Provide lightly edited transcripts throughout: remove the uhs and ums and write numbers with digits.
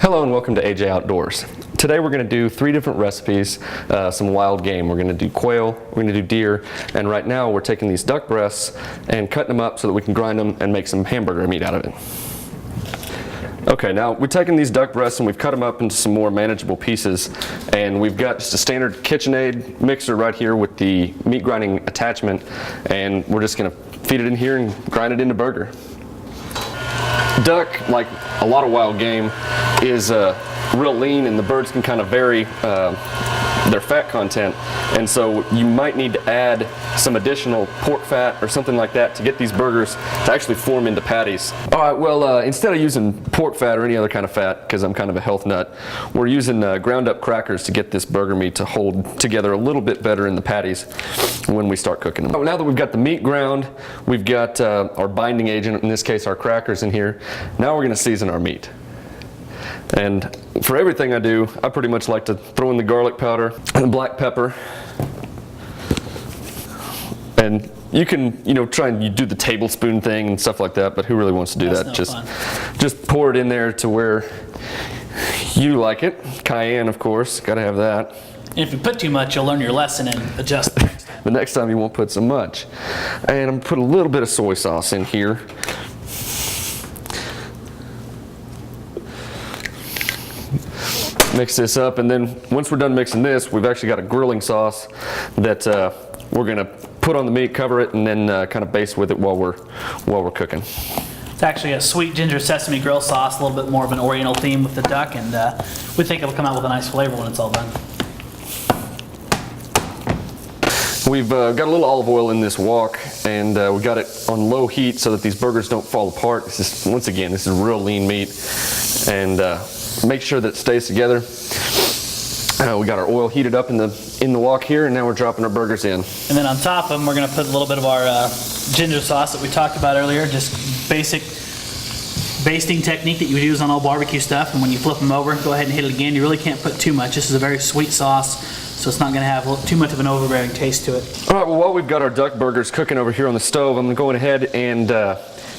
Hello and welcome to AJ Outdoors. Today we're going to do 3 different recipes, some wild game. We're going to do quail, we're going to do deer, and right now we're taking these duck breasts and cutting them up so that we can grind them and make some hamburger meat out of it. Okay, now we've taken these duck breasts and we've cut them up into some more manageable pieces, and we've got just a standard KitchenAid mixer right here with the meat grinding attachment, and we're just going to feed it in here and grind it into burger. Duck, like a lot of wild game, is real lean, and the birds can kind of vary their fat content, and so you might need to add some additional pork fat or something like that to get these burgers to actually form into patties. Alright, well instead of using pork fat or any other kind of fat, because I'm kind of a health nut, we're using ground up crackers to get this burger meat to hold together a little bit better in the patties when we start cooking them. Now that we've got the meat ground, we've got our binding agent, in this case our crackers, in here. Now we're going to season our meat. And for everything I do, I pretty much like to throw in the garlic powder and the black pepper. And you can, try and you do the tablespoon thing and stuff like that, but who really wants to do that? Just pour it in there to where you like it. Cayenne, of course, gotta have that. And if you put too much, you'll learn your lesson and adjust the next time. The next time you won't put so much. And I'm gonna put a little bit of soy sauce in here. Mix this up, and then once we're done mixing this, we've actually got a grilling sauce that we're going to put on the meat, cover it, and then kind of baste with it while we're cooking. It's actually a sweet ginger sesame grill sauce, a little bit more of an oriental theme with the duck, and we think it'll come out with a nice flavor when it's all done. We've got a little olive oil in this wok, and we got it on low heat so that these burgers don't fall apart. This is, once again, this is real lean meat, and make sure that it stays together. We got our oil heated up in the wok here, and now we're dropping our burgers in. And then on top of them, we're going to put a little bit of our ginger sauce that we talked about earlier, just basic basting technique that you would use on all barbecue stuff. And when you flip them over, go ahead and hit it again. You really can't put too much. This is a very sweet sauce, so it's not going to have too much of an overbearing taste to it. All right, well, while we've got our duck burgers cooking over here on the stove, I'm going ahead and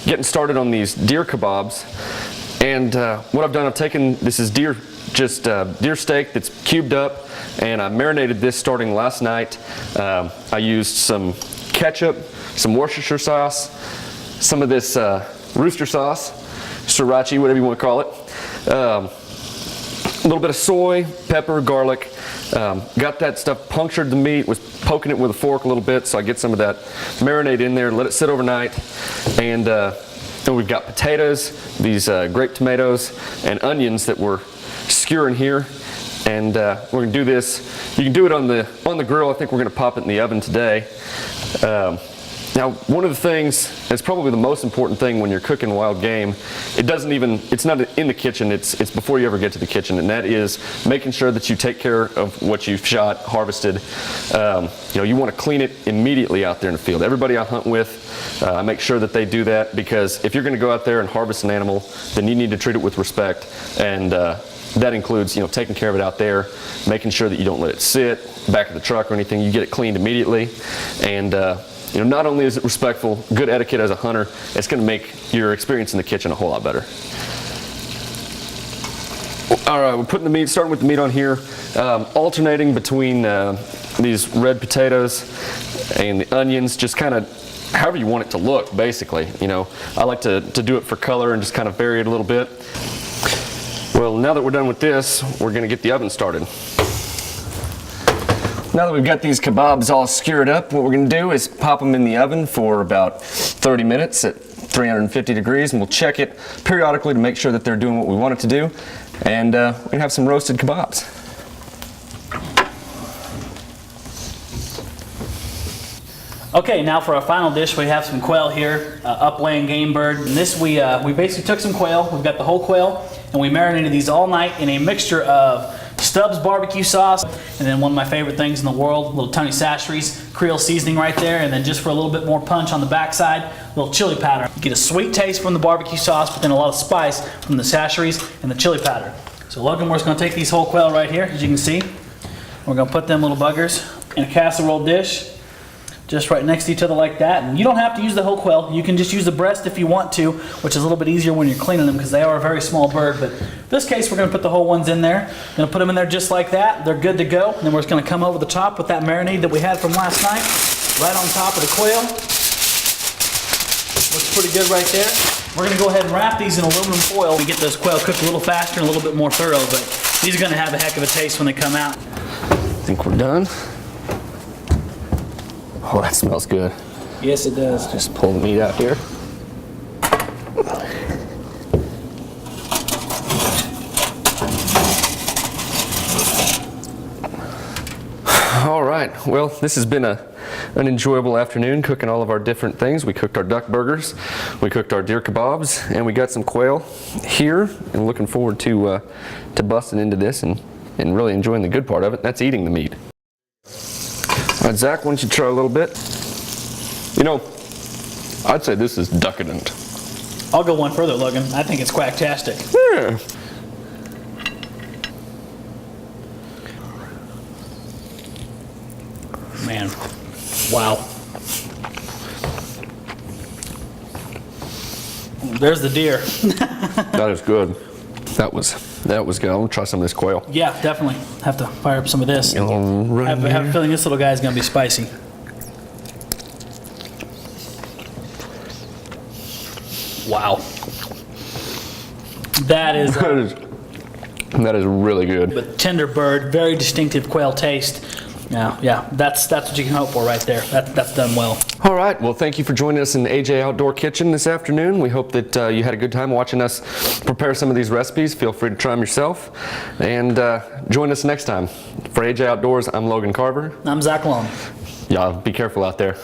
getting started on these deer kebabs. And what I've done, I've taken, this is deer steak that's cubed up, and I marinated this starting last night. I used some ketchup, some Worcestershire sauce, some of this rooster sauce, sriracha, whatever you want to call it. A little bit of soy, pepper, garlic. Got that stuff punctured the meat, was poking it with a fork a little bit so I get some of that marinade in there, let it sit overnight. And then we've got potatoes, these grape tomatoes, and onions that we're skewering here. And we're going to do this. You can do it on the grill. I think we're going to pop it in the oven today. Now, one of the things, and it's probably the most important thing when you're cooking wild game, it's not in the kitchen, it's before you ever get to the kitchen, and that is making sure that you take care of what you've shot, harvested. You want to clean it immediately out there in the field. Everybody I hunt with, I make sure that they do that, because if you're going to go out there and harvest an animal, then you need to treat it with respect, and that includes, taking care of it out there, making sure that you don't let it sit back of the truck or anything. You get it cleaned immediately, and not only is it respectful, good etiquette as a hunter, it's going to make your experience in the kitchen a whole lot better. All right, we're starting with the meat on here, alternating between these red potatoes and the onions, just kind of however you want it to look, basically. I like to do it for color and just kind of vary it a little bit. Well, now that we're done with this, we're going to get the oven started. Now that we've got these kebabs all skewered up, what we're going to do is pop them in the oven for about 30 minutes at 350 degrees, and we'll check it periodically to make sure that they're doing what we want it to do. And we're going to have some roasted kebabs. Okay, now for our final dish, we have some quail here, upland game bird. And this we basically took some quail. We've got the whole quail, and we marinated these all night in a mixture of Stubbs barbecue sauce, and then one of my favorite things in the world, little Tony Chachere's Creole seasoning right there, and then just for a little bit more punch on the backside, a little chili powder. You get a sweet taste from the barbecue sauce, but then a lot of spice from the Chachere's and the chili powder. So Logan, we're just going to take these whole quail right here, as you can see. We're going to put them little buggers in a casserole dish. just right next to each other like that. And you don't have to use the whole quail. You can just use the breast if you want to, which is a little bit easier when you're cleaning them because they are a very small bird. But in this case, we're going to put the whole ones in there. Going to put them in there just like that. They're good to go. And then we're just going to come over the top with that marinade that we had from last night, right on top of the quail. Looks pretty good right there. We're going to go ahead and wrap these in aluminum foil. We get those quail cooked a little faster and a little bit more thorough, but these are going to have a heck of a taste when they come out. I think we're done. Oh, that smells good. Yes, it does. Just pull the meat out here. All right, well, this has been an enjoyable afternoon cooking all of our different things. We cooked our duck burgers, we cooked our deer kebabs, and we got some quail here. And looking forward to busting into this and really enjoying the good part of it. That's eating the meat. All right, Zach, why don't you try a little bit? You know, I'd say this is decadent. I'll go one further, Logan. I think it's quacktastic. Yeah. Man, wow. There's the deer. That is good. That was good. I'm gonna try some of this quail. Yeah, definitely. Have to fire up some of this. I have a feeling this little guy's gonna be spicy. Wow. That is really good. a tender bird, very distinctive quail taste. Yeah, that's what you can hope for right there. That's done well. All right, well, thank you for joining us in the AJ Outdoor Kitchen this afternoon. We hope that you had a good time watching us prepare some of these recipes. Feel free to try them yourself. And join us next time. For AJ Outdoors, I'm Logan Carver. I'm Zach Long. Y'all be careful out there.